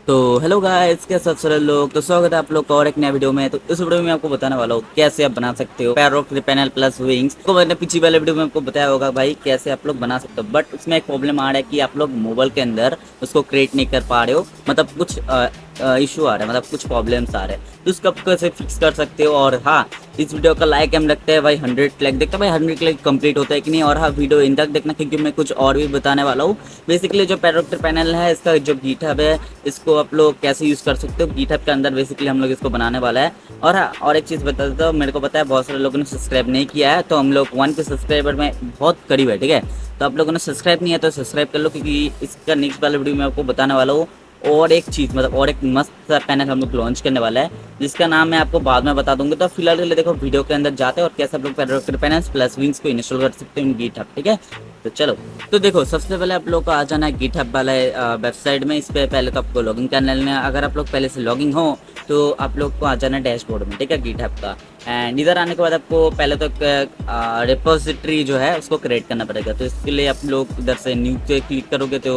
तो hello guys, कैसे सब सारे लोग। तो स्वागत है आप लोग का और एक नया वीडियो में। तो इस वीडियो में आपको बताने वाला हूँ कैसे आप बना सकते हो पैरोट पैनल प्लस विंग्स को। मैंने पिछली वाले वीडियो में आपको बताया होगा भाई कैसे आप लोग बना सकते हो, बट उसमें एक प्रॉब्लम आ रहा है कि आप लोग मोबाइल के अंदर उसको क्रिएट नहीं कर पा रहे हो। मतलब कुछ इशू आ रहा है, मतलब कुछ प्रॉब्लम्स आ रहे हैं। तो उसको आप कैसे फिक्स कर सकते हो। और हाँ, इस वीडियो का लाइक हम रखते हैं भाई 100 लाइक। देखते हैं भाई 100 लाइक कंप्लीट होता है कि नहीं। और हाँ, वीडियो इन तक देखना क्योंकि मैं कुछ और भी बताने वाला हूँ। बेसिकली जो पैरोट पैनल है, इसका जो गिटहब है, इसको आप लोग कैसे यूज़ कर सकते हो। गिटहब के अंदर बेसिकली हम लोग इसको बनाने वाला है। और हाँ, और एक चीज़ बता देता हूँ, मेरे को पता है बहुत सारे लोगों ने सब्सक्राइब नहीं किया है, तो हम लोग 1 के सब्सक्राइबर में बहुत करीब है, ठीक है। तो आप लोगों ने सब्सक्राइब नहीं है तो सब्सक्राइब कर लो, क्योंकि इसका नेक्स्ट वाला वीडियो में आपको बताने वाला हूँ। और एक चीज़, मतलब और एक मस्त सा पैनल हम लोग लॉन्च करने वाला है, जिसका नाम मैं आपको बाद में बता दूंगा। तो फिलहाल के लिए देखो वीडियो के अंदर जाते हैं और कैसे आप लोग पैरोट पैनल प्लस विंग्स को इंस्टॉल कर सकते हैं गिटहब, ठीक है। तो चलो, तो देखो सबसे पहले आप लोग को आ जाना है गिटहब वाले वेबसाइट में। इस पे पहले तो आपको लॉगिन करना है। अगर आप लोग पहले से लॉगिन हो तो आप लोग को आ जाना है डैशबोर्ड में, ठीक है, गिटहब का। एंड इधर आने के बाद आपको पहले तो रिपोजिटरी जो है उसको क्रिएट करना पड़ेगा। तो इसके लिए आप लोग इधर से न्यू पे क्लिक करोगे तो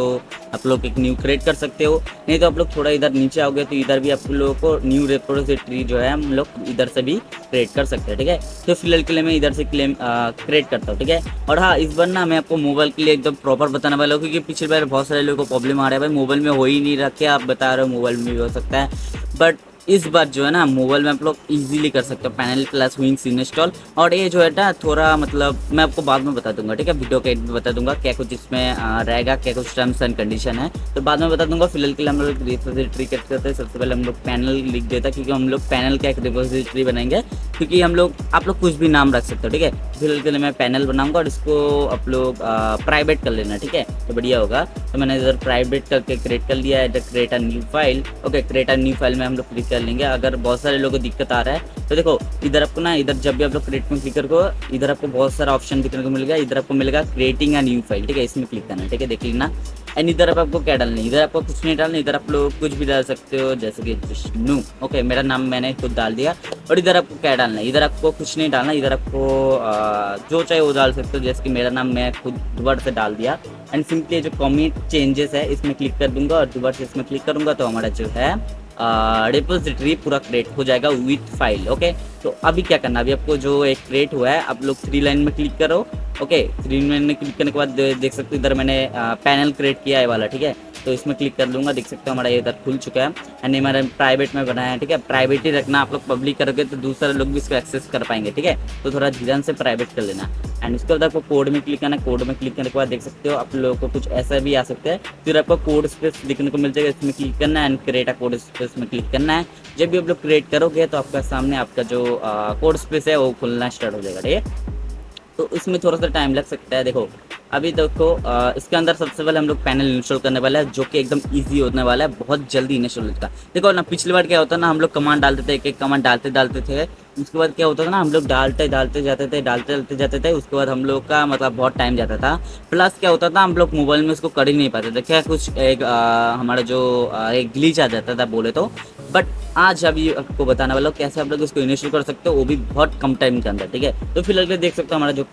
आप लोग एक न्यू क्रिएट कर सकते हो। नहीं तो आप लोग थोड़ा इधर नीचे आओगे तो इधर भी आप लोगों को न्यू रिपोजिटरी जो है हम लोग इधर से भी क्रिएट कर सकते हैं, ठीक है। तो फिलहाल के लिए मैं इधर से क्रिएट करता हूँ, ठीक है। और हाँ, इस बार ना मैं आपको मोबाइल के लिए एकदम प्रॉपर बताने वाला हूँ, क्योंकि पिछली बार बहुत सारे लोगों को प्रॉब्लम आ रहा है भाई मोबाइल में हो ही नहीं रखे। आप बता रहे हो मोबाइल में भी हो सकता है, बट इस बार जो है ना मोबाइल में आप लोग इजीली कर सकते हो पैनल प्लस विंग्स इंस्टॉल। और ये जो है ना थोड़ा, मतलब मैं आपको बाद में बता दूंगा, ठीक है, वीडियो के एंड में बता दूंगा क्या कुछ इसमें रहेगा, क्या कुछ टर्म्स एंड कंडीशन है, तो बाद में बता दूंगा। फिलहाल के लिए हम लोग रिपोजिटरी करते हैं। सबसे पहले हम लोग पैनल लिख देता है, क्योंकि हम लोग पैनल का एक रिपोजिटरी बनाएंगे, क्योंकि हम लोग आप लोग कुछ भी नाम रख सकते हो, ठीक है। फिलहाल के लिए मैं पैनल बनाऊंगा और इसको आप लोग प्राइवेट कर लेना, ठीक है, तो बढ़िया होगा। तो मैंने इधर प्राइवेट करके क्रिएट कर लिया है, इधर create a new file. Okay, create a new file में हम लोग क्लिक कर लेंगे। अगर बहुत सारे लोगों को दिक्कत आ रहा है तो देखो इधर आपको ना, इधर जब भी आप लोग क्रिएट में क्लिक करो, इधर आपको बहुत सारा ऑप्शन देखने को मिलेगा। इधर आपको मिलेगा क्रिएटिंग अ न्यू फाइल, ठीक है, इसमें क्लिक करना है, ठीक है, देख लेना। एंड इधर अब आपको क्या डालना है, इधर आपको कुछ नहीं डालना, इधर आप लोग कुछ भी डाल सकते हो, जैसे कि विष्णु। ओके, मेरा नाम मैंने खुद डाल दिया। और इधर आपको क्या डालना है, इधर आपको कुछ नहीं डालना, इधर आपको जो चाहे वो डाल सकते हो, जैसे कि मेरा नाम मैं खुद दोबारा से डाल दिया। एंड सिंपली जो कॉमेंट चेंजेस है इसमें क्लिक कर दूंगा और दोबारा से इसमें क्लिक करूंगा तो हमारा जो है रिपोजिटरी पूरा क्रिएट हो जाएगा विथ फाइल। ओके, तो अभी क्या करना, अभी आपको जो एक क्रिएट हुआ है आप लोग 3 लाइन में क्लिक करो। ओके, 3 लाइन में क्लिक करने के बाद देख सकते हो इधर मैंने पैनल क्रिएट किया है वाला, ठीक है। तो इसमें क्लिक कर लूँगा, देख सकते हो हमारा ये इधर खुल चुका है। एंड हमारा प्राइवेट में बनाया है, ठीक है। प्राइवेट ही रखना, आप लोग पब्लिक करोगे तो दूसरे लोग भी इसको एक्सेस कर पाएंगे, ठीक है। तो थोड़ा ध्यान से प्राइवेट कर लेना। एंड उसके बाद आपको कोड में क्लिक करना है। कोड में क्लिक करने के बाद देख सकते हो आप लोगों को कुछ ऐसा भी आ सकता है। फिर आपको कोड स्पेस दिखने को मिल जाएगा, इसमें क्लिक करना है and create a code space में क्लिक करना है। जब भी आप लोग क्रिएट करोगे तो आपका सामने आपका जो कोड स्पेस है वो खुलना स्टार्ट हो जाएगा, ठीक है। तो इसमें थोड़ा सा टाइम लग सकता है। देखो अभी देखो इसके अंदर सबसे पहले हम लोग पैनल इंस्टॉल करने वाला है, जो कि एकदम इजी होने वाला है, बहुत जल्दी इंस्टॉल होता है। देखो ना, पिछली बार क्या होता ना, हम लोग कमांड डालते थे, एक एक कमांड डालते थे। उसके बाद क्या होता था ना, हम लोग डालते डालते जाते थे। उसके बाद हम लोग का मतलब बहुत टाइम जाता था। प्लस क्या होता था, हम लोग मोबाइल में इसको कर ही नहीं पाते थे। क्या कुछ एक हमारा जो एक ग्लिच आ जाता था बोले तो। बट आज अभी आपको बताने वाला हूँ कैसे आप लोग इसको इंस्टॉल कर सकते हो, वो भी बहुत कम टाइम के अंदर, ठीक है। तो फिलहाल देख सकते हो हमारा जो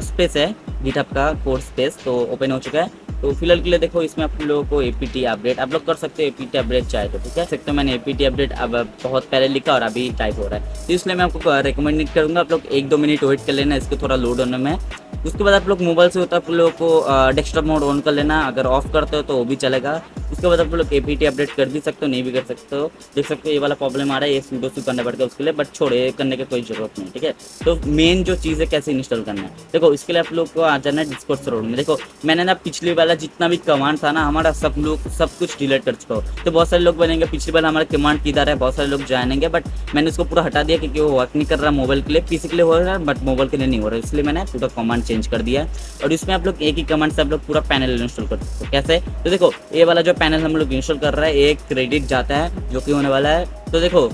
स्पेस है गिटहब का कोड स्पेस तो ओपन हो चुका है। तो फिलहाल के लिए देखो इसमें आप लोगों को एपीटी अपडेट आप लोग कर सकते हो, एपीटी अपडेट चाहे तो, ठीक है। सकते हो मैंने एपीटी अपडेट अब बहुत पहले लिखा और अभी टाइप हो रहा है, तो इसलिए मैं आपको रिकमेंड नहीं करूँगा। आप लोग 1-2 मिनट वेट कर लेना इसको थोड़ा लोड होने में। उसके बाद आप लोग मोबाइल से होता है आप लोगों को डेस्कटॉप मोड ऑन कर लेना। अगर ऑफ करते हो तो वो भी चलेगा। उसके बाद आप लोग एपीटी अपडेट कर भी सकते हो, नहीं भी कर सकते हो। देख सकते हो ये वाला प्रॉब्लम आ रहा है, ये सूडो से करना पड़ेगा उसके लिए, बट छोड़े करने की कोई जरूरत नहीं, ठीक है। तो मेन जो चीज़ है कैसे इंस्टॉल करना है, देखो इसके लिए आप लोग को आ जाना है डिस्कॉर्ड सर्वर में। देखो मैंने ना पिछली वाला जितना भी कमांड था ना हमारा सब कुछ डिलीट कर चुका हो। तो बहुत सारे लोग बनेंगे पिछली बार हमारा कमांड किधर है, बहुत सारे लोग जानेंगे, बट मैंने उसको पूरा हटा दिया क्योंकि वो वर्क नहीं कर रहा। मोबाइल के लिए, पीसी के लिए हो रहा है बट मोबाइल के लिए नहीं हो रहा है, इसलिए मैंने पूरा कमांड चेंज कर दिया। और इसमें आप लोग एक ही कमांड से आप लोग पूरा पैनल इंस्टॉल कर सकते हो। कैसे, तो देखो ये वाला जो पैनल हम लोग इंस्टॉल कर रहा है एक क्रेडिट जाता है जो कि होने वाला है। तो देखो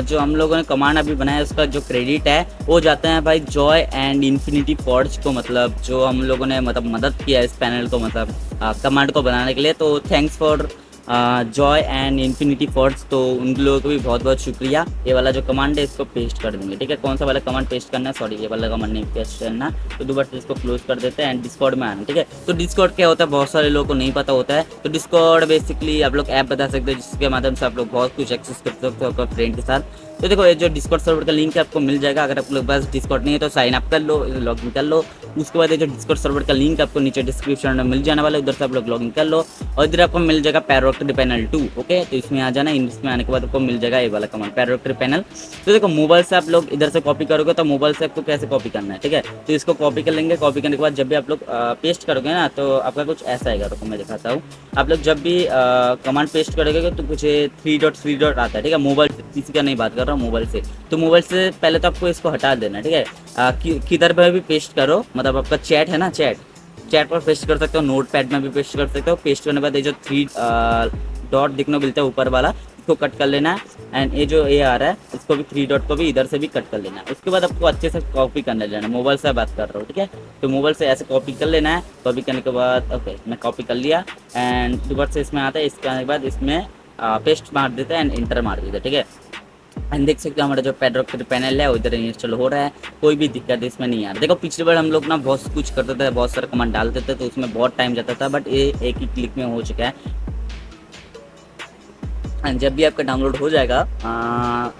जो हम लोगों ने कमांड अभी बनाया उसका जो क्रेडिट है वो जाता है भाई जॉय एंड इन्फिनिटी फॉर्ज को, मतलब जो हम लोगों ने मतलब मदद किया इस पैनल को, मतलब कमांड को बनाने के लिए। तो thanks for Joy and infinity force, तो उन लोगों को भी बहुत बहुत शुक्रिया। ये वाला जो कमांड है इसको पेस्ट कर देंगे, ठीक है। कौन सा वाला कमांड पेस्ट करना है, सॉरी ये वाला कमांड नहीं पेस्ट करना, तो दोबारा से इसको क्लोज कर देते हैं एंड डिस्कॉर्ड में आना, ठीक है। तो डिस्कॉर्ड क्या होता है बहुत सारे लोगों को नहीं पता होता है। तो डिस्कॉर्ड बेसिकली आप लोग ऐप बता सकते हो जिसके माध्यम से आप लोग बहुत कुछ एक्सेस कर सकते हो अपने फ्रेंड के साथ। तो देखो ये जो डिस्कॉर्ड सर्वर का लिंक है आपको मिल जाएगा। अगर आप लोग के पास डिस्कॉर्ड नहीं है तो साइन अप कर लो, लॉग इन कर लो। उसके बाद ये जो डिस्कॉर्ड सर्वर का लिंक आपको नीचे डिस्क्रिप्शन में मिल जाने वाला है, उधर से आप लोग लॉग इन कर लो और इधर आपको मिल जाएगा पैरोक्टर पैनल 2, ओके। तो इसमें आ जाना, इसमें आने के बाद आपको मिल जाएगा ये वाला कमांड पैरोक्टर पैनल। तो देखो मोबाइल से आप लोग इधर से कॉपी करोगे तो मोबाइल से आपको कैसे कॉपी करना है, ठीक है। तो इसको कॉपी कर लेंगे। कॉपी करने के बाद जब भी आप लोग पेस्ट करोगे ना तो आपका कुछ ऐसा आएगा, तो मैं दिखाता हूँ। आप लोग जब भी कमांड पेस्ट करोगे तो कुछ 3 डॉट आता है, ठीक है। मोबाइल से, किसी का नहीं बात कर रहा हूँ, मोबाइल से। तो मोबाइल से पहले तो आपको इसको हटा देना, ठीक है। किधर पर भी पेस्ट करो, मतलब आपका चैट है ना, चैट पर पेस्ट कर सकते हो, नोट पैड में भी पेस्ट कर सकते हो। पेस्ट करने के बाद ये जो 3 डॉट दिखने को मिलता है ऊपर वाला, इसको कट कर लेना है एंड ये जो ये आ रहा है इसको भी 3 डॉट को भी इधर से भी कट कर लेना है। उसके बाद आपको अच्छे से कॉपी करने लेना है, मोबाइल से बात कर रहा हूँ, ठीक है। तो मोबाइल से ऐसे कॉपी कर लेना है। कॉपी करने के बाद ओके मैं कॉपी कर लिया एंड दोबारा से इसमें आता है। इसके आने के बाद इसमें पेस्ट मार देते हैं एंड इंटर मार देते हैं, ठीक है। एंड देख सकते हो हमारा जो पैरोक्टर पैनल है उधर इंस्टॉल हो रहा है, कोई भी दिक्कत इसमें नहीं आ रहा। देखो पिछली बार हम लोग ना बहुत कुछ करते थे, बहुत सारे कमांड डालते थे तो उसमें बहुत टाइम जाता था, बट ये एक ही क्लिक में हो चुका है। जब भी आपका डाउनलोड हो जाएगा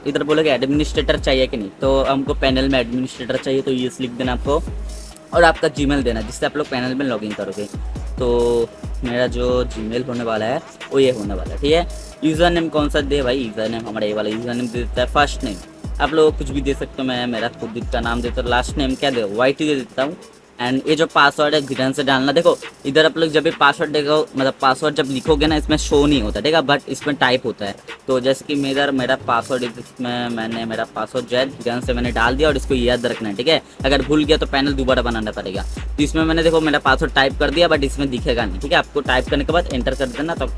इधर बोलेगा एडमिनिस्ट्रेटर चाहिए कि नहीं, तो हमको पैनल में एडमिनिस्ट्रेटर चाहिए तो ये लिख देना आपको और आपका जीमेल देना जिससे आप लोग पैनल में लॉगिन करोगे। तो मेरा जो जीमेल होने वाला है वो ये होने वाला है, ठीक है। यूज़र नेम कौन सा दे भाई, यूज़र नेम हमारा ये वाला यूज़र नेम दे देता है। फर्स्ट नेम आप लोग कुछ भी दे सकते हो, मैं मेरा खुद का नाम देता हूँ। लास्ट नेम क्या दे, वाइट दे देता हूँ। एंड ये जो पासवर्ड है ध्यान से डालना। देखो इधर आप लोग जब भी पासवर्ड देखो, मतलब पासवर्ड जब लिखोगे ना इसमें शो नहीं होता, ठीक है, बट इसमें टाइप होता है। तो जैसे कि मेरा पासवर्ड इसमें मैंने मेरा पासवर्ड जो है ध्यान से मैंने डाल दिया और इसको याद रखना है, ठीक है। अगर भूल गया तो पैनल दोबारा बनाना पड़ेगा। तो इसमें मैंने देखो मेरा पासवर्ड टाइप कर दिया बट इसमें दिखेगा नहीं, ठीक है। आपको टाइप करने के बाद एंटर कर देना तो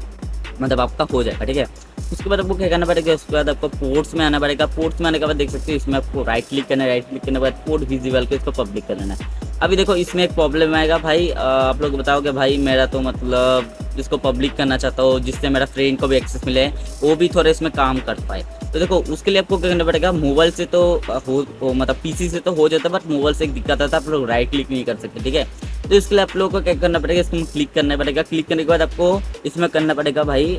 मतलब आपका हो जाएगा, ठीक है। उसके बाद आपको क्या करना पड़ेगा, उसके बाद आपको पोर्ट्स में आना पड़ेगा। पोर्ट्स में आने के बाद देख सकते हो इसमें आपको राइट क्लिक करना है। राइट क्लिक करने के बाद पोर्ट विजिबल को इसको पब्लिक कर लेना है। अभी देखो इसमें एक प्रॉब्लम आएगा भाई, आप लोग बताओगे भाई मेरा तो मतलब जिसको पब्लिक करना चाहता हो जिससे मेरा फ्रेंड को भी एक्सेस मिले वो भी थोड़ा इसमें काम कर पाए। तो देखो उसके लिए आपको क्या करना पड़ेगा, मोबाइल से तो हो मतलब पीसी से तो हो जाता है बट मोबाइल से एक दिक्कत आता है, आप लोग राइट क्लिक नहीं कर सकते, ठीक है। तो इसके लिए आप लोगों को क्या करना पड़ेगा, इसको क्लिक करना पड़ेगा। क्लिक करने के बाद आपको इसमें करना पड़ेगा भाई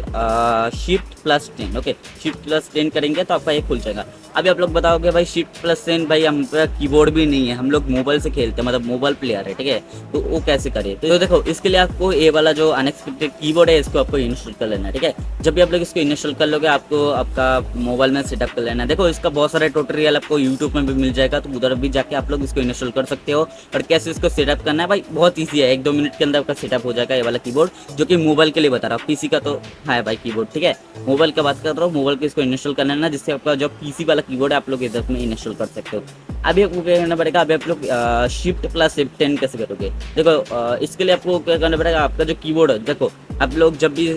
Shift+10, ओके। Shift+10 करेंगे तो आपका ये खुल जाएगा। अभी आप लोग बताओगे भाई Shift+10 भाई हम पे कीबोर्ड भी नहीं है, हम लोग मोबाइल से खेलते हैं, मतलब मोबाइल प्लेयर है, ठीक है। तो वो कैसे करें, तो देखो इसके लिए आपको ये वाला जो अनएक्सपेक्टेड कीबोर्ड है इसको आपको इंस्टॉल कर लेना है, ठीक है। जब भी आप लोग इसको इंस्टॉल कर लोगे आपको आपका मोबाइल में सेटअप कर लेना है। देखो इसका बहुत सारे ट्यूटोरियल आपको यूट्यूब में भी मिल जाएगा, तो उधर भी जाके आप लोग इसको इंस्टॉल कर सकते हो। और कैसे इसको सेटअप करना है भाई बहुत ईजी है, 1-2 मिनट के अंदर आपका सेटअप हो जाएगा। ये वाला कीबोर्ड जो कि मोबाइल के लिए बता रहा हूँ, पीसी का तो है भाई कीबोर्ड, ठीक है। मोबाइल का बात कर रहा हूँ, मोबाइल के इसको इंस्टॉल कर लेना जिससे आपका जो पीसी वाला कीबोर्ड है आप लोग इधर में इंस्टॉल कर सकते हो। अभी आपको क्या करना पड़ेगा, अभी आप लोग Shift+F10 कैसे करोगे, देखो इसके लिए आपको क्या करना पड़ेगा, आपका जो कीबोर्ड है देखो आप लोग जब भी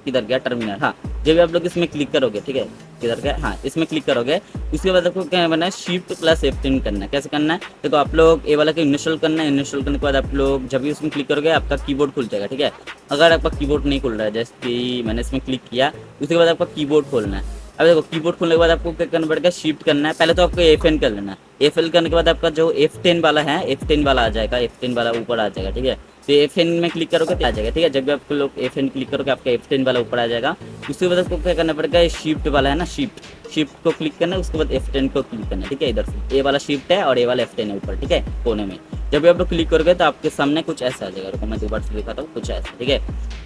किधर गया टर्मिनल, हाँ जब भी आप लोग इसमें क्लिक करोगे, ठीक है किधर गया, हाँ इसमें क्लिक करोगे। उसके बाद आपको क्या करना है, Shift+F10 करना है। कैसे करना है, देखो आप लोग ये वाला को इंस्टॉल करना है। इंस्टॉल करने के बाद आप लोग जब भी उसमें क्लिक करोगे आपका कीबोर्ड खुल जाएगा, ठीक है। अगर आपका कीबोर्ड नहीं खुल रहा है, जैसे कि मैंने इसमें क्लिक किया, उसके बाद आपका कीबोर्ड खोलना है। अब देखो कीबोर्ड खोलने के बाद आपको क्या करना पड़ेगा, शिफ्ट करना है। पहले तो आपको F10 कर लेना है। F10 करने के बाद आपका जो F10 वाला है, F10 वाला आ जाएगा, F10 वाला ऊपर आ जाएगा, ठीक है। तो F10 में क्लिक करोगे तो आ जाएगा, ठीक है। जब भी आप लोग F10 क्लिक करोगे आपका F10 वाला ऊपर आ जाएगा। उसके बाद आपको क्या करना पड़ेगा, शिफ्ट वाला है ना, शिफ्ट को क्लिक करना है। उसके बाद F10 को क्लिक करना है, ठीक है। इधर से ये वाला शिफ्ट है और ये वाला F10 है ऊपर, ठीक है कोने में। जब भी आप लोग क्लिक करोगे तो आपके सामने कुछ ऐसा आ जाएगा। रुको मैं दोबारा से दिखाता हूँ, कुछ ऐसा, ठीक है।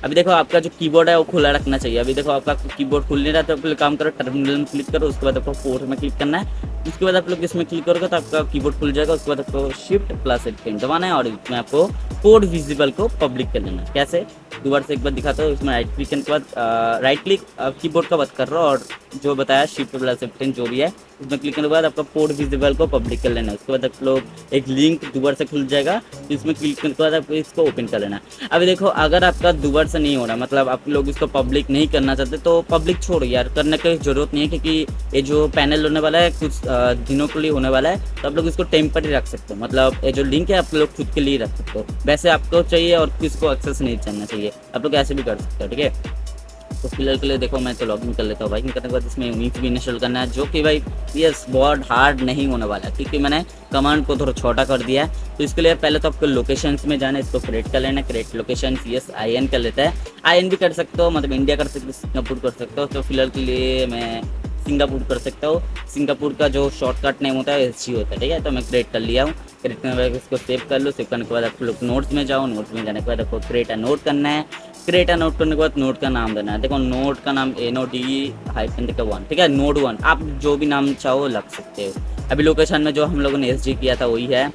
अभी देखो आपका जो कीबोर्ड है वो खुला रखना चाहिए। अभी देखो आपका कीबोर्ड खुल नहीं रहा तो आप काम करो, टर्मिनल में क्लिक करो। उसके बाद आपको पोर्ट में क्लिक करना है। उसके बाद आप लोग इसमें क्लिक करोगे तो आपका कीबोर्ड खुल जाएगा। उसके बाद आपको Shift+F10 दबाना है और इसमें आपको कोड विजिबल को पब्लिक कर लेना है। कैसे, दोबारा से एक बार दिखाता हूँ। इसमें राइट क्लिक करने के बाद राइट क्लिक कीबोर्ड का बात कर रहा हूँ और जो बताया Shift+F10 जो भी है उसमें क्लिक करने के बाद आपका कोड विजिबल को पब्लिक कर लेना है। उसके बाद आप लोग एक लिंक दोबारा से खुल जाएगा, इसमें क्लिक करने के बाद आपको इसको ओपन कर लेना है। अभी देखो अगर आपका दोबारा से नहीं हो रहा, मतलब आप लोग इसको पब्लिक नहीं करना चाहते तो पब्लिक छोड़ो यार, करने की जरूरत नहीं है, क्योंकि ये जो पैनल होने वाला है कुछ दिनों के लिए होने वाला है, तो आप लोग इसको टेम्पररी रख सकते हो। मतलब ये जो लिंक है आप लोग खुद के लिए रख सकते हो, वैसे आपको चाहिए और किसको एक्सेस नहीं करना चाहिए, आप लोग ऐसे भी कर सकते हो, ठीक है। तो फिलहाल के लिए देखो मैं तो लॉगिन कर लेता हूँ भाई। करने के बाद इसमें विंग्स भी इंस्टॉल करना है, जो कि भाई यस बहुत हार्ड नहीं होने वाला है, क्योंकि मैंने कमांड को थोड़ा छोटा कर दिया है। तो इसके लिए पहले तो आपको लोकेशंस में जाना है, इसको क्रिएट कर लेना है, क्रिएट लोकेशन यस IN कर लेता है। IN भी कर सकते हो, मतलब इंडिया कर सकते हो, सिंगापुर कर सकते हो। तो फिलहाल के लिए मैं सिंगापुर कर सकता हूँ। सिंगापुर का जो शॉर्टकट नेम होता है SG होता है, ठीक है। तो मैं क्रिएट कर लिया हूँ। क्रिएट करने के बाद इसको सेव कर लो। सेव करने के बाद आप लोग नोट्स में जाओ। नोट्स में जाने के बाद आपको क्रिएट अ नोट करना है। क्रिएट अ नोट करने के बाद नोट का नाम देना है। देखो नोट का नाम NODE-1, ठीक है, नोड 1। आप जो भी नाम चाहो लग सकते हो। अभी लोकेशन में जो हम लोगों ने SG किया था वही है।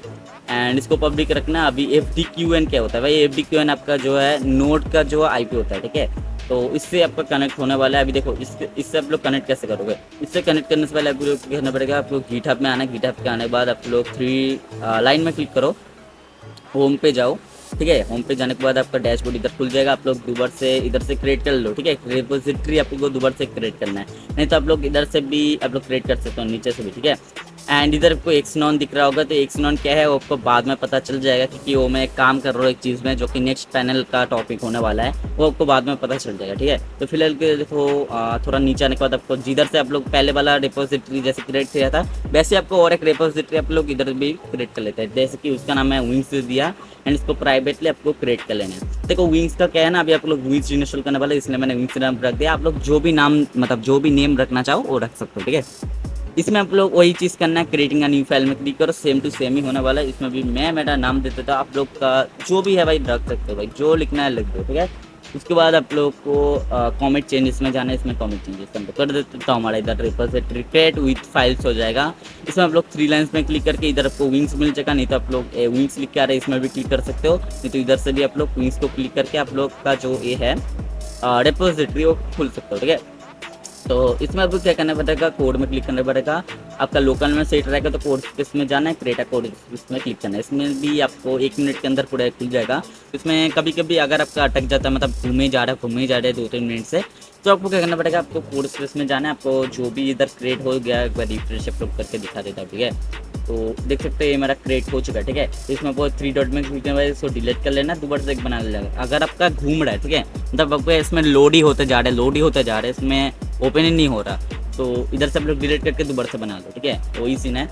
एंड इसको पब्लिक रखना। अभी FDQN क्या होता है भाई, FDQN आपका जो है नोड का जो IP होता है, ठीक है। तो इससे आपका कनेक्ट होने वाला है। अभी देखो इससे आप लोग कनेक्ट कैसे करोगे। इससे कनेक्ट करने से पहले आप लोग क्या करना पड़ेगा, आप लोग गिटहब में आना। गिटहब के आने के बाद आप लोग 3 लाइन में क्लिक करो, होम पे जाओ, ठीक है। होम पे जाने के बाद आपका डैशबोर्ड इधर खुल जाएगा। आप लोग दोबारा से इधर से क्रिएट कर लो, ठीक है। रिपोजिटरी आपको दोबारा से क्रिएट करना है, नहीं तो आप लोग इधर से भी आप लोग क्रिएट कर सकते हो, नीचे से भी, ठीक है। एंड इधर आपको एक्सनॉन दिख रहा होगा, तो एक्सनॉन क्या है वो आपको बाद में पता चल जाएगा, क्योंकि वो मैं काम कर रहा हूँ एक चीज़ में जो कि नेक्स्ट पैनल का टॉपिक होने वाला है, वो आपको बाद में पता चल जाएगा, ठीक है। तो फिलहाल के देखो थोड़ा नीचे आने के बाद आपको जिधर से आप लोग पहले वाला रिपोजिटरी जैसे क्रिएट किया था, वैसे आपको और एक रिपोजिटरी आप लोग इधर भी क्रिएट कर लेते हैं, जैसे कि उसका नाम है विंग्स दिया। एंड इसको प्राइवेटली आपको क्रिएट कर लेना है। देखो विंग्स का क्या है ना, अभी आप लोग विंग्स इंस्टॉल करने वाले, इसलिए मैंने विंग्स नाम रख दिया। आप लोग जो भी नाम मतलब जो भी नेम रखना चाहो वो रख सकते हो, ठीक है। इसमें आप लोग वही चीज़ करना है, क्रिएटिंग अ न्यू फाइल में क्लिक करो, सेम टू सेम ही होने वाला है। इसमें भी मैं मेरा नाम दे देता, आप लोग का जो भी है भाई रख सकते हो भाई, जो लिखना है लिख दो, ठीक है। उसके बाद आप लोग को कॉमेंट चेंजेस में जाना है। इसमें कॉमेंट चेंजेस कर देता हूँ, हमारा इधर रिपोजिटरी क्रिएट विथ फाइल्स हो जाएगा। इसमें आप लोग 3 लाइन्स में क्लिक करके इधर आपको विंग्स मिल जाएगा, नहीं तो आप लोग विंग्स लिख के आ रहे हैं इसमें भी क्लिक कर सकते हो, नहीं तो इधर से भी आप लोग विंग्स को क्लिक करके आप लोग का जो ये है रिपोजिटरी वो खुल सकते हो, ठीक है। तो इसमें आपको क्या करना पड़ेगा, कोड में क्लिक करना पड़ेगा। आपका लोकल में सेट रहेगा तो कोड स्पेस में जाना है, क्रिएट अ कोड स्पेस में क्लिक करना है। इसमें भी आपको 1 मिनट के अंदर पूरा खुल जाएगा। इसमें कभी कभी अगर आपका अटक जाता है, मतलब घूमे जा रहा है 2-3 मिनट से, तो आपको क्या करना पड़ेगा, आपको कोड स्पेस में जाना है। आपको जो भी इधर क्रिएट हो गया एक बार रिफ्रेश करके दिखा देता है, ठीक है। तो देख सकते हैं ये मेरा क्रिएट हो चुका है, ठीक है। तो इसमें आपको 3 डॉट में क्लिक करना है, इसको डिलीट कर लेना, दोबारा से एक बना लेगा। अगर आपका घूम रहा है, ठीक है, मतलब आपको इसमें लोड ही होते जा रहे हैं, इसमें ओपन ही नहीं हो रहा, तो इधर से आप लोग डिलीट करके दोबारा से बना लो, ठीक है। तो वही सीन है।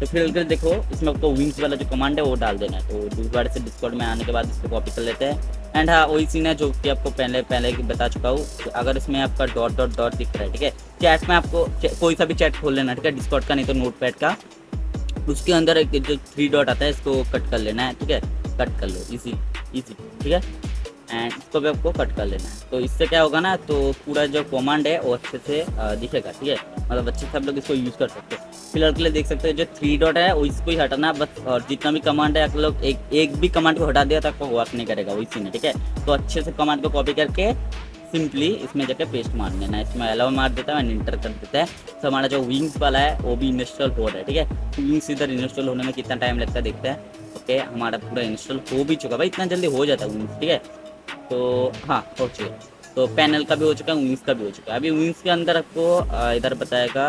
तो फिर अगर देखो इसमें आपको विंग्स वाला जो कमांड है वो डाल देना है। तो दोबारा से डिस्कॉर्ड में आने के बाद इसको कॉपी कर लेते हैं। एंड हाँ वही सीन है जो कि आपको पहले बता चुका हूँ। तो अगर इसमें आपका डॉट दिख रहा है, ठीक है, चैट में आपको कोई सा भी चैट खोल लेना, ठीक है, डिस्कॉर्ड का नहीं तो नोटपैड का। उसके अंदर एक जो 3 डॉट आता है इसको कट कर लेना है, ठीक है, कट कर लो, इजी, ठीक है। एंड इसको भी आपको कट कर लेना है। तो इससे क्या होगा ना, तो पूरा जो कमांड है वो अच्छे से दिखेगा, ठीक है, मतलब अच्छे से आप लोग इसको यूज़ कर सकते हो। फिलहाल के लिए देख सकते हो जो 3 डॉट है वो इसको ही हटाना बस, और जितना भी कमांड है आप लोग एक भी कमांड को हटा दिया तो आपको वर्क नहीं करेगा, वही सीन है, ठीक है। तो अच्छे से कमांड को कॉपी करके सिंपली इसमें जाकर पेस्ट मार देना है। इसमें अलाउ मार देता है, मैंने इंटर कर देता है। तो हमारा जो विंग्स वाला है वो भी इंस्टॉल हो रहा है, ठीक है। विंग्स इधर इंस्टॉल होने में कितना टाइम लगता है देखते हैं। ओके हमारा पूरा इंस्टॉल हो भी चुका भाई, इतना जल्दी हो जाता है विंग्स, ठीक है। तो हाँ हो चुका, तो पैनल का भी हो चुका है, विंग्स का भी हो चुका है। अभी विंग्स के अंदर आपको इधर बताएगा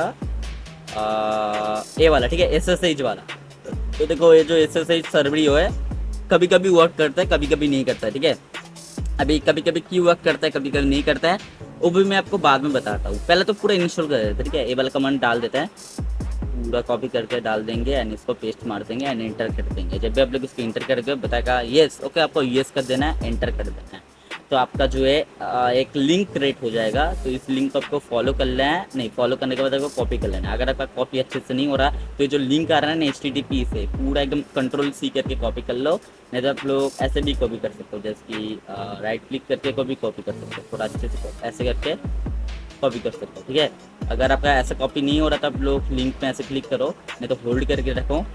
ये वाला, ठीक है, SSH वाला। तो देखो ये जो SSH सर्वर है कभी कभी वर्क करता है, कभी कभी नहीं करता है, ठीक है। अभी कभी कभी क्यों वर्क करता है, कभी कभी नहीं करता है, वो भी मैं आपको बाद में बताता हूँ। पहले तो पूरा इंस्टॉल कर देते हैं, ठीक है। ये वाला कमांड डाल देता है, पूरा कॉपी करके डाल देंगे एंड इसको पेस्ट मार देंगे एंड एंटर कर देंगे। जब भी आप लोग इसको एंटर करके बताएगा येस, ओके, आपको येस कर देना है, एंटर कर देना है। तो आपका जो है एक लिंक क्रिएट हो जाएगा। तो इस लिंक को आपको फॉलो कर लेना है, नहीं फॉलो करने के बाद आपको कॉपी कर लेना है। अगर आपका कॉपी अच्छे से नहीं हो रहा तो ये जो लिंक आ रहा है ना HTTP से पूरा एकदम Ctrl+C करके कॉपी कर लो, नहीं तो आप लोग ऐसे भी कॉपी कर सकते हो, जैसे कि राइट क्लिक करके कॉपी कर सकते हो, थोड़ा अच्छे से ऐसे करके कॉपी कर सकते हो, ठीक है। अगर आपका ऐसा कॉपी नहीं हो रहा तो आप लोग लिंक में ऐसे क्लिक करो, नहीं तो होल्ड करके रखो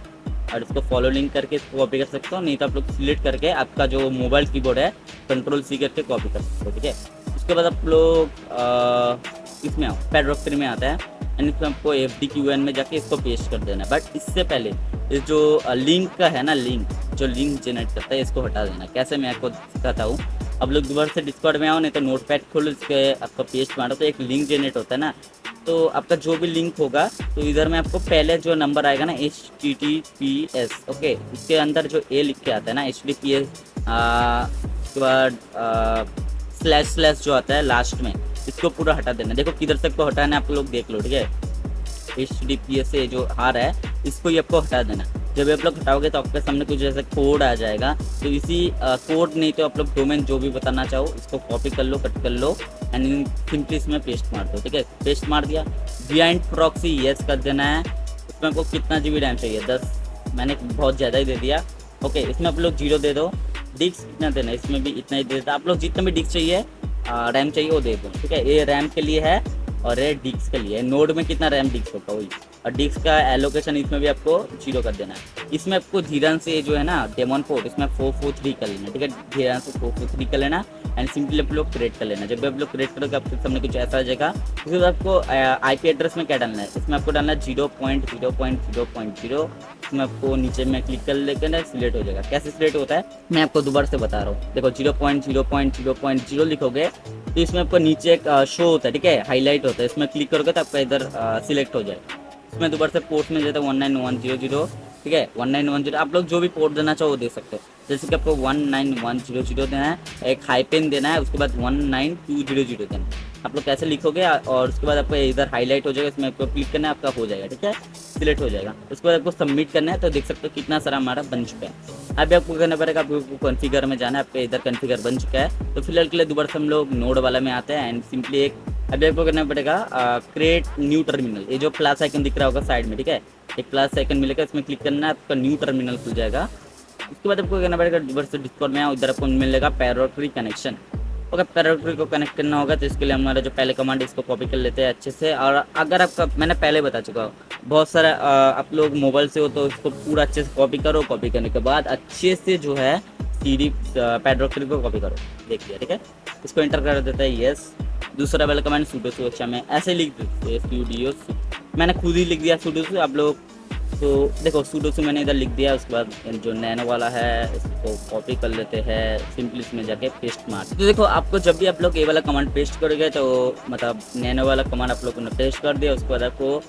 और इसको फॉलो लिंक करके इसको कॉपी कर सकते हो, नहीं तो आप लोग सिलेक्ट करके आपका जो मोबाइल कीबोर्ड है Ctrl+C करके कॉपी कर सकते हो, ठीक है। उसके बाद आप लोग इसमें आओ, पैडरॉक 3 में आता है एंड इसमें आपको FDQN में जाके इसको पेस्ट कर देना है। बट इससे पहले ये जो लिंक का है ना, जो लिंक जनरेट करता है इसको हटा देना। कैसे मैं आपको सिखाता हूँ। अब लोग दोबारा से डिस्कॉर्ड में आओ, नहीं तो नोटपैड खोलो, इसके आपका पेस्ट मारो तो एक लिंक जनरेट होता है ना, तो आपका जो भी लिंक होगा तो इधर में आपको पहले जो नंबर आएगा ना HTTPS, ओके, इसके अंदर जो ए लिख के आता है ना HTTPS, उसके बाद स्लैश स्लैश जो आता है लास्ट में, इसको पूरा हटा देना। देखो किधर से आपको हटाना है आप लोग देख लो, ठीक है। HTTPS से जो आ रहा है इसको ही आपको हटा देना। जब आप लोग हटाओगे तो आपके सामने कुछ ऐसा कोड आ जाएगा, तो इसी कोड नहीं तो आप लोग डोमेन जो भी बताना चाहो इसको कॉपी कर लो, कट कर लो एंड सिंपली इसमें पेस्ट मार दो, ठीक है। पेस्ट मार दिया, बिहाइंड प्रॉक्सी यस कर देना है। इसमें आपको कितना GB रैम चाहिए, 10, मैंने बहुत ज़्यादा ही दे दिया, ओके। इसमें आप लोग 0 दे दो। डिस्क कितना देना है, इसमें भी इतना ही दे देता। आप लोग जितना भी डिस्क चाहिए, रैम चाहिए वो दे दो, ठीक है। ये रैम के लिए है और ये डिस्क के लिए। नोड में कितना रैम डिस्क होगा वही, और डिस्क का एलोकेशन इसमें भी आपको 0 कर देना है। इसमें आपको धीरन से जो है ना डेमन पोर्ट, इसमें 443 कर लेना, ठीक है। धीरन से 443 कर लेना एंड सिंपली आप लोग क्रिएट कर लेना। जब भी आप लोग क्रिएट करोगे आपके सामने कुछ ऐसा आ जाएगा। उसके बाद आपको IP एड्रेस में क्या डालना है, इसमें आपको डालना है 0.0.0.0। इसमें आपको नीचे में क्लिक कर लेकर ना सिलेक्ट हो जाएगा। कैसे सिलेक्ट होता है मैं आपको दोबारा से बता रहा हूँ। देखो 0.0.0.0 लिखोगे तो इसमें आपको नीचे एक शो होता है, ठीक है, हाईलाइट होता है। इसमें क्लिक करोगे तो आपका इधर सिलेक्ट हो जाएगा। इसमें दोबारा से पोर्ट में जाता है 19100, ठीक है। 1910 आप लोग जो भी पोर्ट देना चाहो वो दे सकते हो। जैसे कि आपको 19100 देना है, एक हाइपेन देना है, उसके बाद 19200 देना है। आप लोग कैसे लिखोगे और उसके बाद आपको इधर हाईलाइट हो जाएगा, इसमें आपको क्लिक करना है, आपका हो जाएगा, ठीक है, सिलेक्ट हो जाएगा। उसके बाद आपको सबमिट करना है। तो देख सकते हो कितना सारा हमारा बन चुका है। अभी आपको करना पड़ेगा, आपको कॉन्फ़िगर में जाना है, आपका इधर कॉन्फ़िगर बन चुका है। तो फिलहाल के लिए दोबारा से हम लोग नोड वाला में आते हैं एंड सिंपली एक अभी आपको करना पड़ेगा क्रिएट न्यू टर्मिनल। ये जो प्लस आइकन दिख रहा होगा साइड में, ठीक है, एक प्लस आइकन मिलेगा, इसमें क्लिक करना है, आपका न्यू टर्मिनल खुल जाएगा। उसके बाद आपको करना पड़ेगा दोबारा से डिस्कॉर्ड में, उधर आपको मिलेगा पैरोट्री कनेक्शन। अगर पैरोट्री को कनेक्ट करना होगा तो इसके लिए हमारा जो पहले कमांड इसको कॉपी कर लेते हैं अच्छे से। और अगर आपका मैंने पहले बता चुका हूँ, बहुत सारा आप लोग मोबाइल से हो तो इसको पूरा अच्छे से कॉपी करो। कॉपी करने के बाद अच्छे से जो है CD पैरोट्री को कॉपी करो, देख लिया, ठीक है। इसको एंटर कर देता है यस। दूसरा वाला कमांड सूडो सुरक्षा में ऐसे लिख देते हैं स्टूडियो, मैंने खुद ही लिख दिया सूडो से। आप लोग तो देखो सूडो से मैंने इधर लिख दिया। उसके बाद जो नैनो वाला है इसको कॉपी कर लेते हैं, सिंपली इसमें जाके पेस्ट मार। तो देखो आपको जब भी आप लोग ये वाला कमांड पेस्ट करोगे तो मतलब नैनो वाला कमांड आप लोगों ने पेस्ट कर दिया। उसके बाद आपको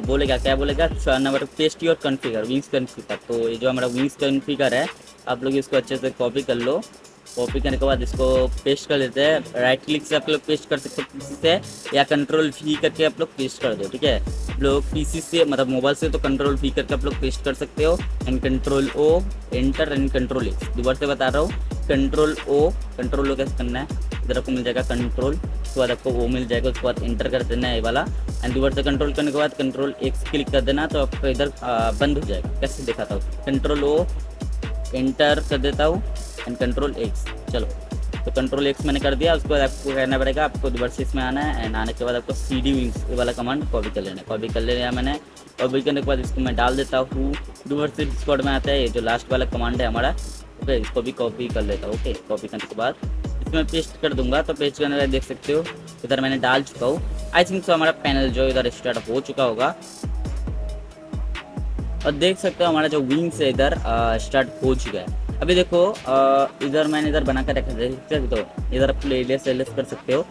बोलेगा, क्या बोलेगा, number paste your configure wings configure. तो ये जो हमारा विंग्स कॉन्फ़िगर है, आप लोग इसको अच्छे से कॉपी कर लो। कॉपी करने के बाद इसको पेस्ट कर लेते हैं। राइट क्लिक से आप लोग पेस्ट कर सकते हो पीसी से, या Ctrl+V करके आप लोग पेस्ट कर दो, ठीक है। आप लोग पीसी से मतलब मोबाइल से तो Ctrl+V करके आप लोग पेस्ट कर सकते हो and Ctrl+O enter and Ctrl+X। दोबारा से बता रहा हूँ, Ctrl+O कैसे करना है, इधर आपको मिल जाएगा कंट्रोल, उसके बाद आपको O मिल जाएगा, उसके बाद एंटर कर देना है ये वाला एंड दोबारा से कंट्रोल करने के बाद Ctrl+X क्लिक कर देना तो आपको इधर बंद हो जाएगा। कैसे दिखाता हूँ, Ctrl+O एंटर कर देता हूँ एंड Ctrl+X। चलो तो Ctrl+X मैंने कर दिया। उसके बाद आपको करना पड़ेगा, आपको दोबारा से इसमें आना है एंड आने के बाद आपको CD विंग्स ये वाला कमांड कॉपी कर लेना है। कॉपी कर लिया मैंने। कॉपी करने के बाद इसको मैं डाल देता हूँ। दोबारा से डिस्कॉर्ड में आता है ये जो लास्ट वाला कमांड है हमारा, ओके, इसको भी कॉपी कर लेता हूँ। ओके, कॉपी करने के बाद इसमें पेस्ट कर दूंगा। तो पेस्ट करने के बाद देख सकते हो इधर मैंने डाल चुका हूँ। आई थिंक सो हमारा पैनल जो इधर स्टार्ट हो चुका होगा और देख सकते हो हमारा जो विंग्स है इधर स्टार्ट हो चुका है। अभी देखो इधर मैंने इधर बना कर रखा है, देख सकते हो इधर आप प्लेलिस्ट कर सकते हो।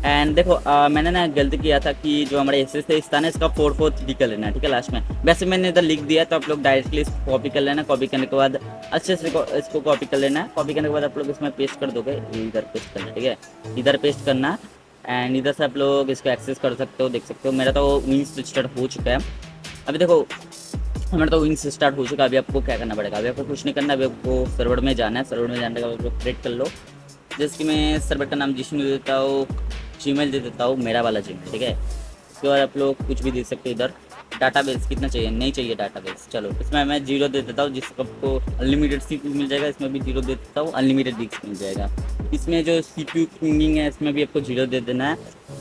एंड देखो मैंने ना गलती किया था कि जो हमारे एसेस थे स्थान है इसका 443 कर लेना है, ठीक है, लास्ट में। वैसे मैंने इधर लिख दिया तो आप लोग डायरेक्टली इसको कॉपी कर लेना। कॉपी करने के बाद अच्छे से इसको कॉपी कर लेना है। कॉपी करने के बाद आप लोग इसमें पेस्ट कर दोगे, इधर पेस्ट करना, ठीक है, इधर पेस्ट करना एंड इधर से आप लोग इसको एक्सेस कर सकते हो। देख सकते हो मेरा तो विंग्स स्टार्ट हो चुका है। अभी देखो हमारा तो विंग्स स्टार्ट हो चुका है। अभी आपको क्या करना पड़ेगा, अभी आपको कुछ नहीं करना, अभी आपको सर्वर में जाना है। सर्वर में जाने के बाद आप क्रिएट कर लो। जैसे कि मैं सर्वर का नाम जिसमें दे देता हूँ, जीमेल दे देता हूँ, मेरा वाला जीमेल, ठीक है। उसके बाद आप लोग कुछ भी दे सकते हो। इधर डाटाबेस कितना चाहिए, नहीं चाहिए डाटाबेस, चलो इसमें मैं 0 दे देता हूँ, जिसको आपको अनलिमिटेड CPU मिल जाएगा। इसमें भी 0 दे देता हूँ, अनलिमिटेड डिस्क मिल जाएगा। इसमें जो CPU किंगिंग है इसमें भी आपको 0 दे देना है।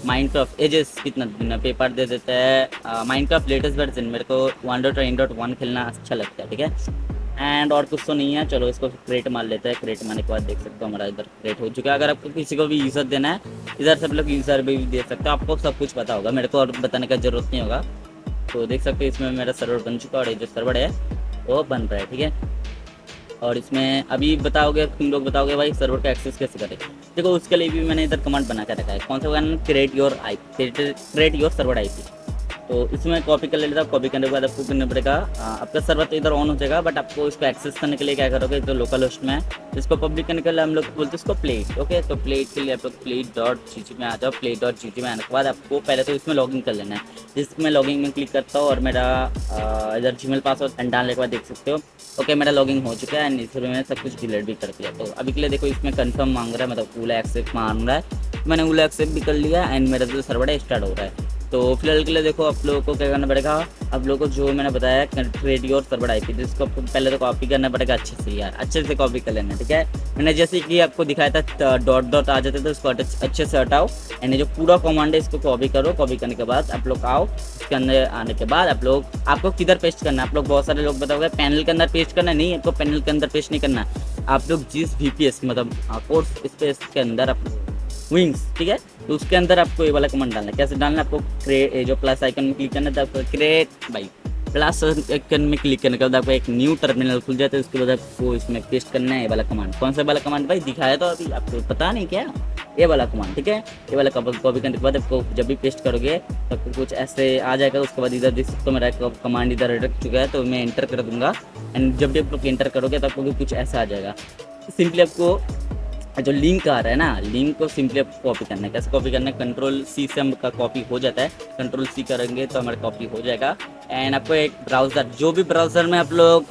माइनक्राफ्ट एजेस कितना देना, पेपर दे देता है। माइनक्राफ्ट लेटेस्ट वर्जन मेरे को 1.1.1 खेलना अच्छा लगता है, ठीक है। एंड और कुछ तो नहीं है। चलो इसको क्रिएट मार लेते हैं। क्रिएट मारने के बाद देख सकते हो हमारा इधर क्रिएट हो चुका है। अगर आपको किसी को भी यूज़र देना है इधर सब लोग यूज़र भी दे सकते हो, आपको सब कुछ पता होगा, मेरे को और बताने का ज़रूरत नहीं होगा। तो देख सकते हो इसमें मेरा सर्वर बन चुका है और ये जो सर्वर है वो बन रहा है, ठीक है। और इसमें अभी बताओगे तुम लोग, बताओगे भाई सर्वर का एक्सेस कैसे करें। देखो उसके लिए भी मैंने इधर कमांड बना के रखा है। कौन सा बनाना, क्रिएट योर सर्वर आईपी। तो इसमें कॉपी कर लेता हूँ। कॉपी करने के बाद आपको करना पड़ेगा, आपका सर्वर तो इधर ऑन हो जाएगा, बट आपको इसको एक्सेस करने के लिए क्या करोगे, तो लोकल होस्ट में है, इसको पब्लिक करने के लिए हम लोग बोलते हैं इसको प्लेट। ओके, तो प्लेट के लिए आप लोग plate.gg में आ जाओ। plate.gg में आने के बाद आपको पहले तो इसमें लॉगिन कर लेना है। जिसमें लॉगिन में क्लिक करता हूँ और मेरा इधर जीमेल पासवर्ड डालने के बाद देख सकते हो ओके मेरा लॉगिन हो चुका है एंड इसमें मैंने सब कुछ डिलीट भी कर दिया। तो अभी के लिए देखो इसमें कंफर्म मांग रहा है, मतलब ओला एक्सेप्ट मांग रहा है। मैंने ओला एक्सेप्ट भी कर लिया एंड मेरा जो सर्वर है स्टार्ट हो रहा है। तो फिलहाल के लिए देखो आप लोगों को क्या करना पड़ेगा, आप लोगों को जो मैंने बताया क्रिएट योर सर्वर आईपी, जिसको आपको पहले तो कॉपी करना पड़ेगा अच्छे से यार, अच्छे से कॉपी कर लेना, ठीक है। मैंने जैसे कि आपको दिखाया था डॉट डॉट आ जाते थे, उसको अच्छे से हटाओ एंड ये जो पूरा कमांड है इसको कॉपी करो। कॉपी करने के बाद आप लोग आओ, इसके अंदर आने के बाद आप लोग आपको किधर पेस्ट करना है। आप लोग बहुत सारे लोग बताओगे पैनल के अंदर पेस्ट करना, नहीं आपको पैनल के अंदर पेस्ट नहीं करना। आप लोग जिस VPS मतलब कोर्स स्पेस के अंदर आप विंग्स, ठीक है, तो उसके अंदर आपको ये वाला कमांड डालना है। कैसे डालना है, आपको क्रिएट जो प्लस आइकन में क्लिक करना है, आपको क्रिएट बाई प्लस आइकन में क्लिक करने के बाद आपको एक न्यू टर्मिनल खुल जाता है। उसके बाद आपको इसमें पेस्ट करना है ये वाला कमांड। कौन सा वाला कमांड भाई दिखाया तो अभी आपको पता नहीं क्या, ये वाला कमांड, ठीक है। ये वाला कॉपी करने के बाद आपको जब भी पेस्ट करोगे तो आपको कुछ ऐसे आ जाएगा। उसके बाद इधर देख सकते हो मेरा कमांड इधर रख चुका है, तो मैं एंटर कर दूंगा एंड जब भी आप लोग एंटर करोगे तो आपको भी कुछ ऐसा आ जाएगा। सिंपली आपको जो लिंक आ रहा है ना, लिंक को सिंपली आपको कॉपी करना है। कैसे कॉपी करना है, Ctrl+C से का कॉपी हो जाता है। Ctrl+C करेंगे तो हमारा कॉपी हो जाएगा एंड आपको एक ब्राउज़र, जो भी ब्राउज़र में आप लोग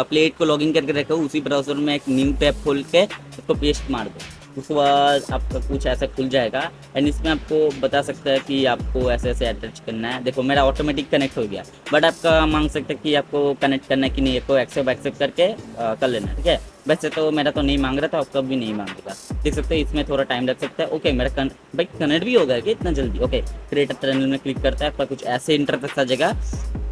प्लेट को लॉगिन करके रखो उसी ब्राउज़र में एक न्यू टैब खोल के उसको पेस्ट मार दो। उसके बाद आपका कुछ ऐसा खुल जाएगा एंड इसमें आपको बता सकता है कि आपको ऐसे ऐसे अटैच करना है। देखो मेरा ऑटोमेटिक कनेक्ट हो गया, बट आपका मांग सकता है कि आपको कनेक्ट करना है कि नहीं, आपको एक्सेप्ट करके कर लेना, ठीक है। वैसे तो मेरा तो नहीं मांग रहा था, आपका भी नहीं मांगेगा, देख सकते हैं। इसमें थोड़ा टाइम लग सकता है। ओके मेरा भाई कनेक्ट भी हो गया कि इतना जल्दी। ओके क्रिएटर टनल में क्लिक करता है, आपका कुछ ऐसे इंटरफेस आ जाएगा।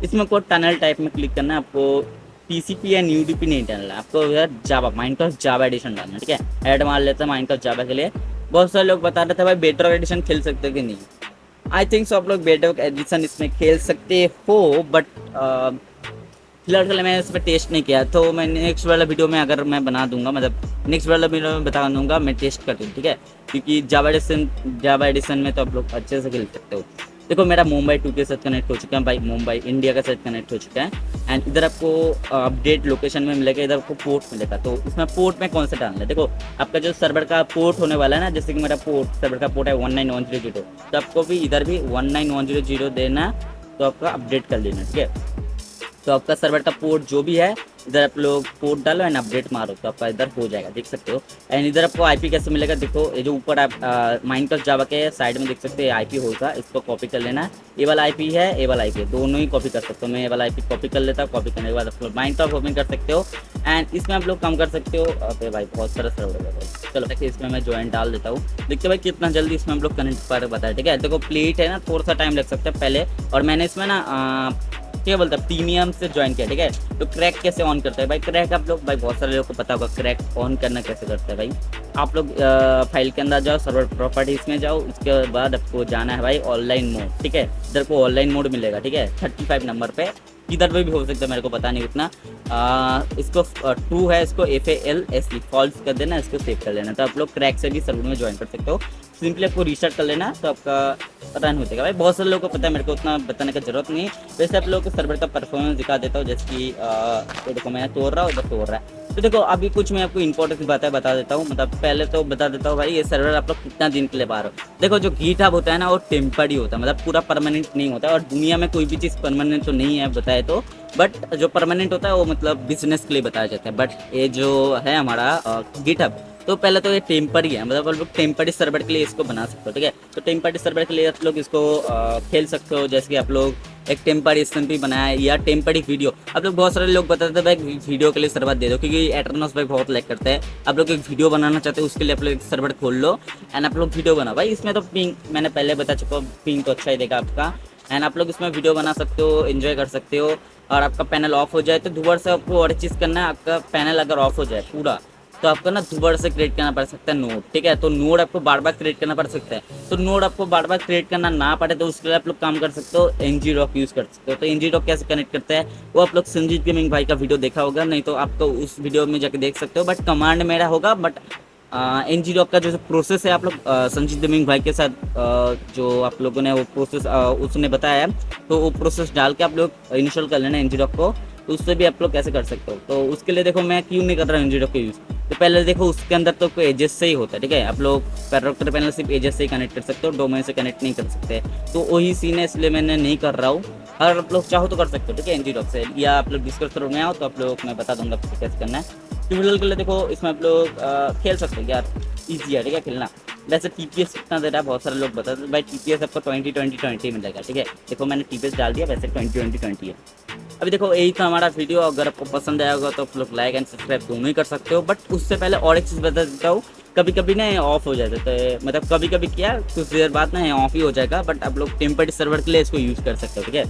इसमें कोई टनल टाइप में क्लिक करना है, आपको TCP या UDP नहीं डालना है, आपको यार जावा माइनक्राफ्ट जावा एडिशन डालना है, ठीक है। ऐड मार लेते हैं माइनक्राफ्ट जावा के लिए। बहुत सारे लोग बता रहे थे भाई बेटर एडिशन खेल सकते कि नहीं। आई थिंक सो आप लोग बेटर एडिशन इसमें खेल सकते हो, बट फिलहाल मैंने इस पर टेस्ट नहीं किया, तो मैं नेक्स्ट वाला वीडियो में अगर मैं बना दूंगा, मतलब नेक्स्ट वाला वीडियो में बता दूंगा मैं टेस्ट कर दूँ, ठीक है। क्योंकि जावा एडिशन में तो आप लोग अच्छे से खेल सकते हो। देखो मेरा मुंबई 2 के साथ कनेक्ट हो चुका है भाई, मुंबई इंडिया के साथ कनेक्ट हो चुका है एंड इधर आपको अपडेट लोकेशन में मिलेगा, इधर आपको पोर्ट मिलेगा। तो इसमें पोर्ट में कौन सा डालना है, देखो आपका जो सर्वर का पोर्ट होने वाला है ना, जैसे कि मेरा सर्वर का पोर्ट है 19100, तो आपको भी इधर भी 19100 देना, तो आपका अपडेट कर लेना, ठीक है। तो आपका सर्वर का पोर्ट जो भी है इधर आप लोग पोर्ट डालो एंड अपडेट मारो तो आपका इधर हो जाएगा, देख सकते हो। एंड इधर आपको आईपी कैसे मिलेगा, देखो ये जो ऊपर आप माइनक्राफ्ट जावा के साइड में देख सकते हैं आईपी होगा, इसको कॉपी कर लेना। ये वाला आईपी है, ये वाला आईपी है, दोनों ही कॉपी कर सकते हो। मैं ये वाला आईपी कॉपी कर लेता हूँ। कॉपी करने के बाद आप लोग माइनक्राफ्ट ओपन कर सकते हो एंड इसमें आप लोग कम कर सकते हो। अरे भाई बहुत सारा सर्वर है, चलो देखिए इसमें मैं ज्वाइन डाल देता हूँ। देखते भाई कितना जल्दी इसमें हम लोग कनेक्ट कर बताए, ठीक है। देखो प्लेट है ना, थोड़ा सा टाइम लग सकता है पहले, और मैंने इसमें ना क्या बोलता है प्रीमियम से ज्वाइन किया, ठीक है। तो क्रैक कैसे ऑन करते हैं भाई, क्रैक आप लोग भाई बहुत सारे लोगों को पता होगा क्रैक ऑन करना कैसे करते हैं भाई। आप लोग फाइल के अंदर जाओ, सर्वर प्रॉपर्टीज में जाओ, उसके बाद आपको जाना है भाई ऑनलाइन मोड, ठीक है। इधर को ऑनलाइन मोड मिलेगा, ठीक है, 35 नंबर पे, किधर पे भी हो सकता है, मेरे को पता नहीं उतना। इसको ट्रू है, इसको FALSE फॉल्स कर देना, इसको सेव कर लेना। तो आप लोग क्रैक से भी सर्वर में ज्वाइन कर सकते हो। सिंपली आपको रिस्टार्ट कर लेना तो आपका रन हो जाएगा भाई। बहुत सारे लोगों को पता है, मेरे को उतना बताने की जरूरत नहीं है। वैसे आप लोगों को सर्वर का परफॉर्मेंस दिखा देता हूँ, जैसे कि तो देखो मैं तोड़ रहा हूँ, उधर तोड़ रहा है। तो देखो अभी कुछ मैं आपको इंपॉर्टेंट बातें बता देता हूँ। मतलब पहले तो बता देता हूँ भाई, ये सर्वर आप लोग कितना दिन के लिए बाहर हो। देखो जो GitHub होता है ना, वो टेम्पर्डी होता है, मतलब पूरा परमानेंट नहीं होता। और दुनिया में कोई भी चीज़ परमानेंट तो नहीं है बताए तो, बट जो परमानेंट होता है वो मतलब बिजनेस के लिए बताया जाता है। बट ये जो है हमारा GitHub, तो पहले तो ये टेम्परी है, मतलब आप लोग टेम्परी सर्वर के लिए इसको बना सकते हो, ठीक है। तो टेम्परी सर्वर के लिए आप लोग इसको खेल सकते हो। जैसे कि आप लोग एक टेम्परी SMP बनाया है या टेम्परी वीडियो, आप लोग बहुत सारे लोग बताते हैं भाई वीडियो के लिए सर्वर दे दो, क्योंकि एटर्नस भाई बहुत लाइक करते हैं। आप लोग एक वीडियो बनाना चाहते हो, उसके लिए आप लोग एक सर्वर खोल लो एंड आप लोग वीडियो बनाओ भाई। इसमें तो पिंग मैंने पहले बता चुका हूँ, पिंग तो अच्छा ही देगा आपका एंड आप लोग इसमें वीडियो बना सकते हो, एंजॉय कर सकते हो। और आपका पैनल ऑफ हो जाए तो दोबारा से आपको और चीज़ करना है। आपका पैनल अगर ऑफ हो जाए पूरा, तो आपको ना दोबारा से क्रिएट करना पड़ सकता है नोड, ठीक है। तो नोड आपको बार बार क्रिएट करना पड़ सकता है। तो नोड आपको बार बार क्रिएट करना ना पड़े तो उसके लिए आप लोग काम कर सकते हो, NGDoc यूज़ कर सकते हो। तो NGDoc कैसे कनेक्ट करते हैं वो आप लोग संजीत गेमिंग भाई का वीडियो देखा होगा, नहीं तो आपको उस वीडियो में जाके देख सकते हो। बट कमांड मेरा होगा, बट एन जी डॉक का जो प्रोसेस है आप लोग संजीत दमिंग भाई के साथ जो आप लोगों ने वो प्रोसेस उसने बताया है, तो वो प्रोसेस डाल के आप लोग इंस्टॉल कर लेना एन जी डॉक को। तो उससे भी आप लोग कैसे कर सकते हो, तो उसके लिए देखो मैं क्यों नहीं कर रहा हूँ एन जी डॉक का यूज़। तो पहले देखो उसके अंदर तो कोई एजेस से ही होता है, ठीक है। आप लोग पैराडॉक्टर पैनल सिर्फ एजेस से ही कनेक्ट कर सकते हो, डोमेन से कनेक्ट नहीं कर सकते। तो वही सीन है, इसलिए मैंने नहीं कर रहा हूँ। अगर आप लोग चाहो तो कर सकते हो, ठीक है, एन जी डॉक से, या आप लोग डिस्कस करो में आओ तो आप लोग मैं बता दूंगा आपको कैसे करना है। ट्यूटोरियल के लिए देखो इसमें आप लोग खेल सकते हो यार, ईजी है, ठीक है, खेलना। वैसे टीपीएस कितना दे रहा है, बहुत सारे लोग बताते हैं भाई टीपीएस आपको 20 मिलेगा, ठीक है। देखो मैंने टीपीएस डाल दिया, वैसे 20 है। अभी देखो यही था हमारा वीडियो। अगर आपको पसंद आया होगा तो आप लोग लाइक एंड सब्सक्राइब दोनों ही कर सकते हो। बट उससे पहले और एक चीज़ बता देता हूँ, कभी कभी ना ऑफ हो जाता है, तो मतलब कभी कभी क्या कुछ देर बाद ना ऑफ ही हो जाएगा। बट आप लोग टेम्पर्ड सर्वर के लिए इसको यूज़ कर सकते हो, ठीक है।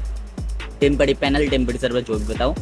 टेम्पर्ड पैनल, टेम्पर्ड सर्वर जो भी बताऊँ।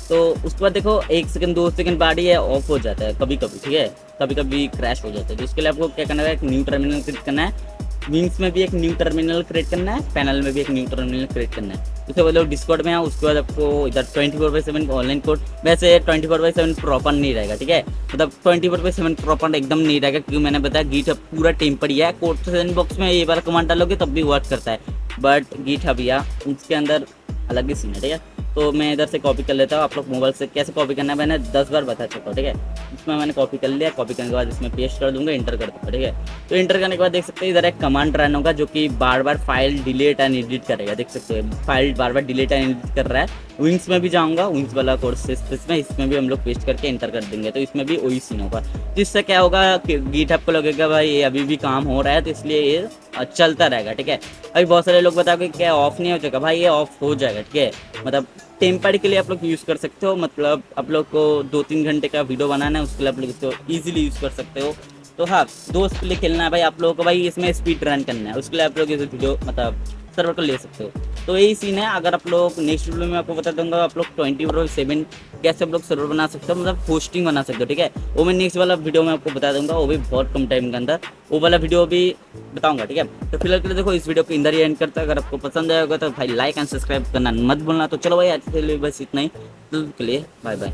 तो उसके बाद देखो 1 सेकंड 2 सेकंड बाद ये ऑफ हो जाता है कभी कभी, ठीक है। कभी कभी क्रैश हो जाता है। तो इसके लिए आपको क्या करना है, एक न्यू टर्मिनल क्रिएट करना है। विंग्स में भी एक न्यू टर्मिनल क्रिएट करना है, पैनल में भी एक न्यू टर्मिनल क्रिएट करना है। उसके बाद लोग डिस्कॉर्ड में आओ। उसके बाद आपको इधर 24/7 ऑनलाइन कोड, वैसे 24/7 प्रॉपर नहीं रहेगा, ठीक है। मतलब 24/7 प्रॉपर एकदम नहीं रहेगा, क्योंकि मैंने बताया गिटहब पूरा टेम्पर ही है। कोड सेशन बॉक्स में ये बार कमांड डालोगे तब भी वर्क करता है, बट गिटहब या उसके अंदर अलग ही सीन है, ठीक है। तो मैं इधर से कॉपी कर लेता हूँ। आप लोग मोबाइल से कैसे कॉपी करना है मैंने 10 बार बता चुका हूँ, ठीक है। इसमें मैंने कॉपी कर लिया। कॉपी करने के बाद इसमें पेस्ट कर दूंगा, इंटर कर दूंगा, ठीक है। तो इंटर करने के बाद देख सकते हैं इधर एक कमांड रन होगा जो कि बार बार फाइल डिलीट एंड एडिट करेगा। देख सकते हो file bar bar delete and edit कर रहा है। विंग्स में भी जाऊँगा, विंग्स वाला कोर्स इसमें भी हम लोग पेस्ट करके इंटर कर देंगे, तो इसमें भी वही सीन होगा। तो इससे क्या होगा कि गिटहब को लगेगा भाई ये अभी भी काम हो रहा है, तो इसलिए ये चलता रहेगा, ठीक है। अभी बहुत सारे लोग बताओगे क्या ऑफ नहीं हो जाएगा, भाई ये ऑफ हो जाएगा, ठीक है। मतलब टेम्पर्ड के लिए आप लोग यूज़ कर सकते हो। मतलब आप लोग को 2-3 घंटे का वीडियो बनाना है, उसके लिए आप लोग इसको ईजिली यूज़ कर सकते हो। तो हाँ, दोस्त के लिए खेलना है भाई आप लोगों को, भाई इसमें स्पीड रन करना है, उसके लिए आप लोग इस वीडियो मतलब सर्वर को ले सकते हो। तो यही सीन है। अगर आप लोग नेक्स्ट वीडियो में आपको बता दूंगा आप लोग 24/7 कैसे आप लोग सर्वर बना सकते हो, मतलब होस्टिंग बना सकते हो, ठीक है। वो मैं नेक्स्ट वाला वीडियो में आपको बता दूंगा, वो भी बहुत कम टाइम के अंदर वो वाला वीडियो भी बताऊंगा, ठीक है। तो फिलहाल के लिए देखो इस वीडियो को इंदर ही एंड करता है। अगर आपको पसंद आएगा तो भाई लाइक एंड सब्सक्राइब करना मत भूलना। तो चलो भाई आज के लिए बस इतना ही, तो के लिए बाय बाय।